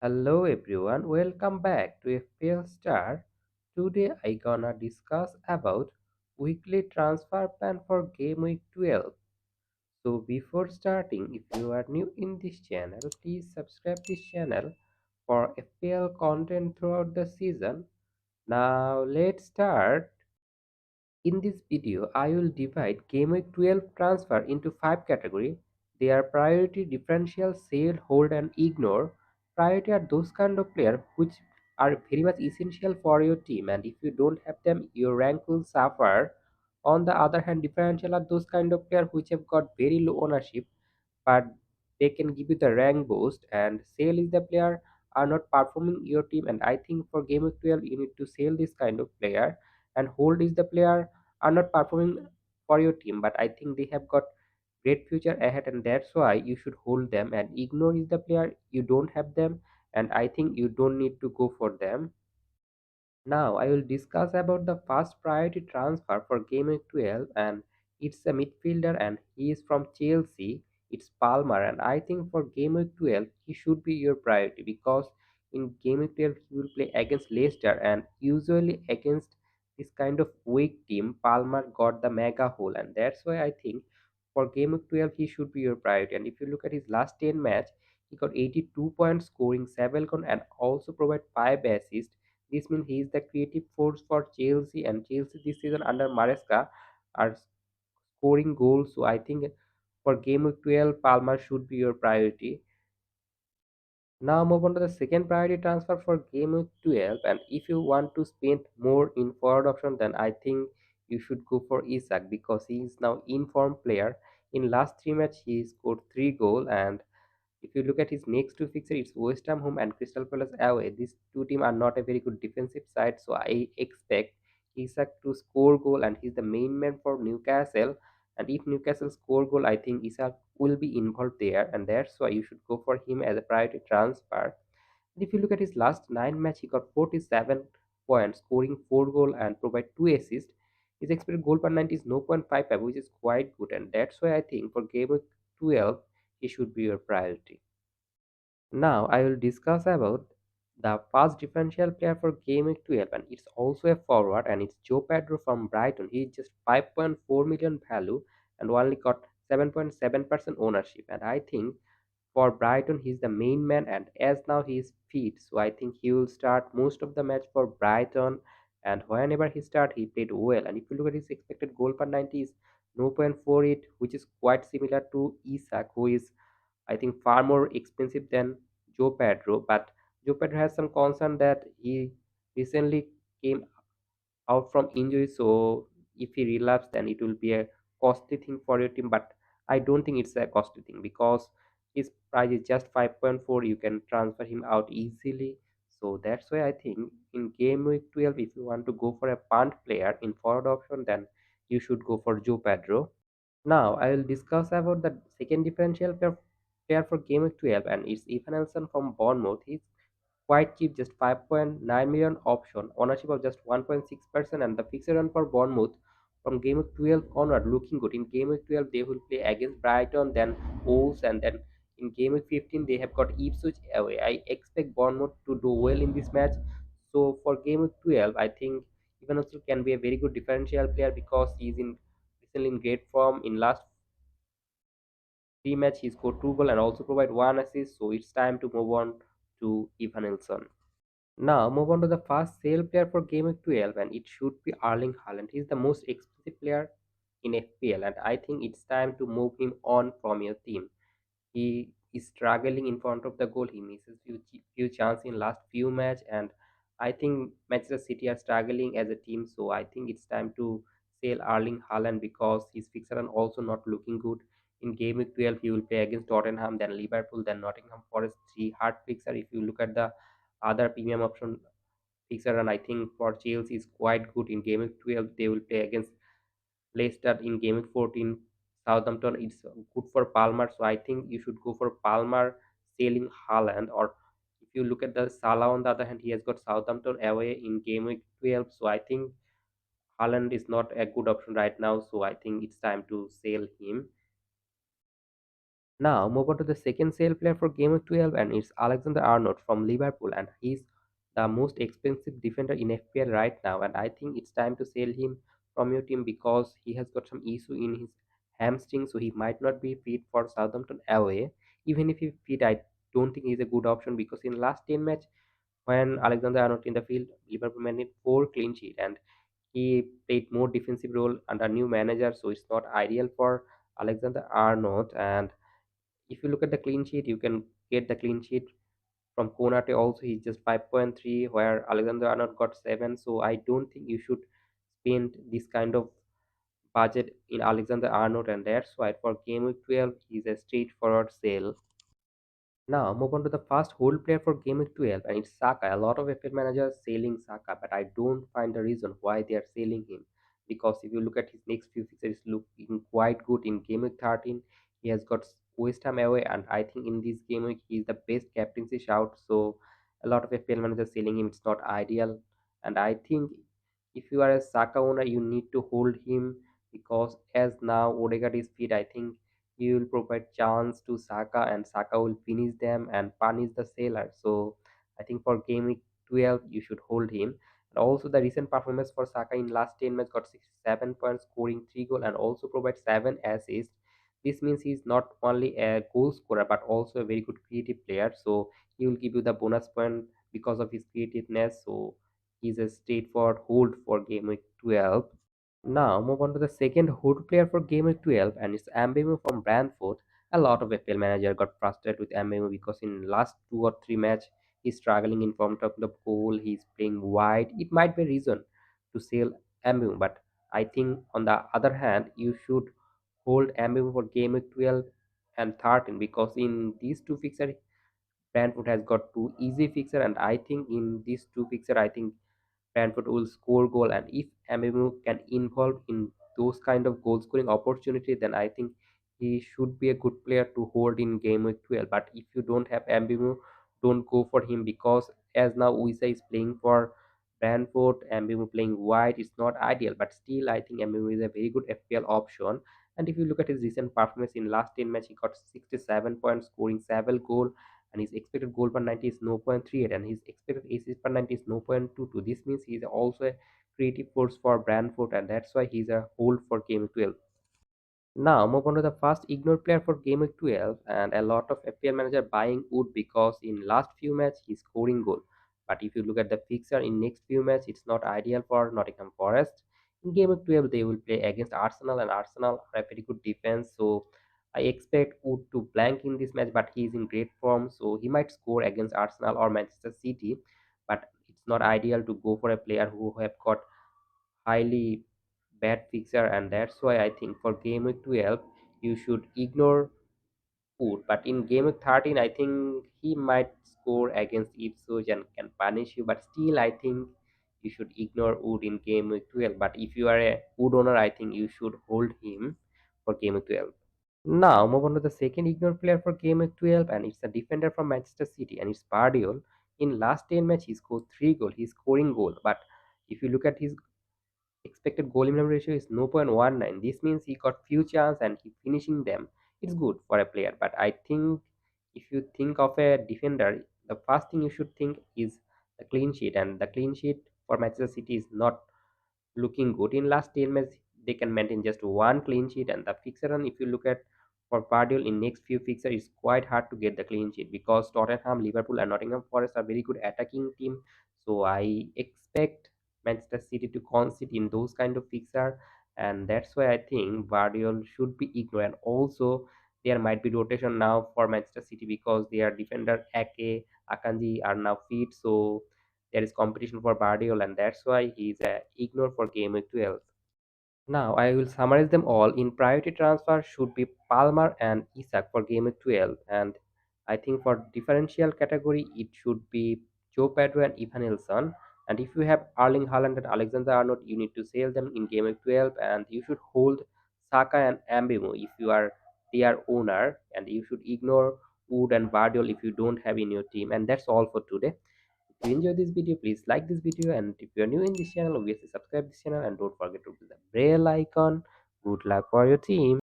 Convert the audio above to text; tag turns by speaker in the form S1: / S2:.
S1: Hello everyone, welcome back to FPL STAR. Today I gonna discuss about weekly transfer plan for game week 12. So before starting, if you are new in this channel, please subscribe this channel for FPL content throughout the season. Now let's start. In this video, I will divide Game Week 12 transfer into 5 categories. They are priority, differential, sale, hold and ignore. Priority are those kind of players which are very much essential for your team, and if you don't have them, your rank will suffer. On the other hand, differential are those kind of players which have got very low ownership but they can give you the rank boost, and sale is the player are not performing your team, and I think for game of 12 you need to sell this kind of player, and hold is the player are not performing for your team but I think they have got great future ahead, and that's why you should hold them, and ignore is the player you don't have them and I think you don't need to go for them. Now I will discuss about the first priority transfer for Game Week 12, and it's a midfielder and he is from Chelsea. It's Palmer, and I think for Game Week 12 he should be your priority because in Game Week 12 he will play against Leicester, and usually against this kind of weak team Palmer got the mega hole, and that's why I think for Game Week 12 he should be your priority. And if you look at his last 10 match, he got 82 points, scoring 7 goals and also provide 5 assists. This means he is the creative force for Chelsea, and Chelsea this season under Maresca are scoring goals. So I think for game week 12, Palmer should be your priority. Now move on to the second priority transfer for game week 12, and if you want to spend more in forward option, then I think you should go for Isak because he is now in form player. In last 3 matches, he scored 3 goals, and if you look at his next two fixtures, it's West Ham home and Crystal Palace away. These two teams are not a very good defensive side, so I expect Isak to score goal, and he's the main man for Newcastle. And if Newcastle score goal, I think Isak will be involved there, and that's why you should go for him as a priority transfer. And if you look at his last 9 matches, he got 47 points, scoring 4 goals and provide 2 assists. His expected goal per 90 is 0.55, which is quite good, and that's why I think for game week 12 he should be your priority. Now I will discuss about the first differential player for Game Week 12, and it's also a forward, and it's Joe Pedro from Brighton. He is just 5.4 million value and only got 7.7% ownership, and I think for Brighton he's the main man, and as now he is fit, so I think he will start most of the match for Brighton, and whenever he start he played well. And if you look at his expected goal per 90 is 0.48, which is quite similar to Isak, who is I think far more expensive than Joe Pedro. But Joe Pedro has some concern that he recently came out from injury, so if he relapses, then it will be a costly thing for your team. But I don't think it's a costly thing because his price is just 5.4. You can transfer him out easily. So that's why I think in game week 12, if you want to go for a punt player in forward option, then you should go for Joe Pedro. Now I will discuss about the second differential pair for Game of 12, and it's Ethan Nelson from Bournemouth. He's quite cheap, just 5.9 million option, ownership of just 1.6%, and the fixed run for Bournemouth from Game of 12 onward looking good. In Game of 12 they will play against Brighton, then Wolves, and then in Game of 15 they have got Ipswich away. I expect Bournemouth to do well in this match. So for Game of 12, I think Ethan Nelson can be a very good differential player because he's in recently in great form. In last 3 matches, he scored 2 goals and also provide 1 assist. So it's time to move on to Ivan Nilsson. Now move on to the first sale player for Game Week 12, and it should be Erling Haaland. He's the most expensive player in FPL, and I think it's time to move him on from your team. He is struggling in front of the goal. He misses few chances in last few match, and I think Manchester City are struggling as a team. So I think it's time to sell Erling Haaland because his fixture are also not looking good. In game week 12, he will play against Tottenham, then Liverpool, then Nottingham Forest. Three hard fixture. If you look at the other premium option fixture, and I think for Chelsea is quite good in game week 12. They will play against Leicester in game week 14. Southampton, it's good for Palmer, so I think you should go for Palmer selling Haaland. Or if you look at the Salah on the other hand, he has got Southampton away in game week 12, so I think Haaland is not a good option right now. So I think it's time to sell him. Now, move on to the second sale player for Game of 12, and it's Alexander Arnold from Liverpool, and he's the most expensive defender in FPL right now. And I think it's time to sell him from your team because he has got some issue in his hamstring, so he might not be fit for Southampton away. Even if he's fit, I don't think he's a good option because in last 10 match when Alexander Arnold in the field, Liverpool managed 4 clean sheet, and he played more defensive role under new manager, so it's not ideal for Alexander Arnold. And if you look at the clean sheet, you can get the clean sheet from Konate also. He's just 5.3, where Alexander Arnold got 7. So I don't think you should spend this kind of budget in Alexander Arnold, and that's why for Game Week 12, he's a straightforward sale. Now, move on to the first hold player for Game Week 12, and it's Saka. A lot of FPL managers selling Saka, but I don't find the reason why they are selling him. Because if you look at his next few fixtures, it's looking quite good. In Game Week 13, he has got West Ham away, and I think in this game week, he's the best captaincy shout. So, a lot of FPL managers selling him. It's not ideal, and I think if you are a Saka owner, you need to hold him because as now Odegaard is fit, I think he will provide chance to Saka, and Saka will finish them and punish the sailor. So I think for game week 12 you should hold him. And also the recent performance for Saka in last 10 matches got 67 points, scoring 3 goals and also provide 7 assists. This means he's not only a goal scorer but also a very good creative player. So he will give you the bonus point because of his creativeness. So he's a straightforward hold for game week 12. Now move on to the second hood player for Game Week 12, and it's Mbemu from Brentford. A lot of FPL manager got frustrated with Mbemu because in last 2 or 3 match he's struggling in front of the goal. He's playing wide. It might be a reason to sell Mbemu, but I think on the other hand you should hold Mbemu for Game Week 12 and 13 because in these two fixtures Brentford has got two easy fixture, and I think in these two fixture I think Brentford will score goal, and if Mbemu can involve in those kind of goal scoring opportunity, then I think he should be a good player to hold in game week 12. But if you don't have Mbemu, don't go for him because as now Uisa is playing for Brentford, Mbemu playing wide is not ideal. But still, I think Mbemu is a very good FPL option. And if you look at his recent performance in last 10 match, he got 67 points, scoring 7 goal, and his expected goal per 90 is 0.38, and his expected assist per 90 is 0.22. This means he's also a creative force for Brentford, and that's why he's a hold for game 12. Now move on to the first ignored player for game week 12, and a lot of FPL manager buying Wood because in last few matches he's scoring goal. But if you look at the fixture in next few matches, it's not ideal for Nottingham Forest. In game week 12, they will play against Arsenal, and Arsenal are a very good defense. So I expect Wood to blank in this match, but he is in great form, so he might score against Arsenal or Manchester City. But it's not ideal to go for a player who have got highly bad fixture, and that's why I think for game week 12 you should ignore Wood. But in game week 13, I think he might score against Ipswich and can punish you. But still, I think you should ignore Wood in game week 12. But if you are a Wood owner, I think you should hold him for game week 12. Now, move on to the second ignored player for game week 12, and it's a defender from Manchester City, and it's Pardiol. In last 10 matches, he scored 3 goals. He's scoring goal, but if you look at his expected goal minimum ratio is 0.19. This means he got few chance and he finishing them. It's good for a player, but I think if you think of a defender, the first thing you should think is the clean sheet, and the clean sheet for Manchester City is not looking good. In last 10 matches, they can maintain just one clean sheet, and the fixture run, if you look at for Pardew in next few fixture, it's quite hard to get the clean sheet because Tottenham, Liverpool, and Nottingham Forest are very good attacking team. So I expect Manchester City to concede in those kind of fixture, and that's why I think Guardiola should be ignored. And also, there might be rotation now for Manchester City because their defender Ake, Akanji are now fit. So there is competition for Guardiola, and that's why he's ignored for game week 12. Now I will summarize them all. In priority transfer should be Palmer and Isak for game week 12, and I think for differential category it should be Joe Pedro and Ivan Nilsson. And if you have Erling Haaland and Alexander Arnold, you need to sell them in game week 12, and you should hold Saka and Mbemo if you are their owner, and you should ignore Wood and Vardiol if you don't have in your team. And that's all for today. If you enjoyed this video, please like this video, and if you are new in this channel, obviously subscribe this channel and don't forget to hit the bell icon. Good luck for your team.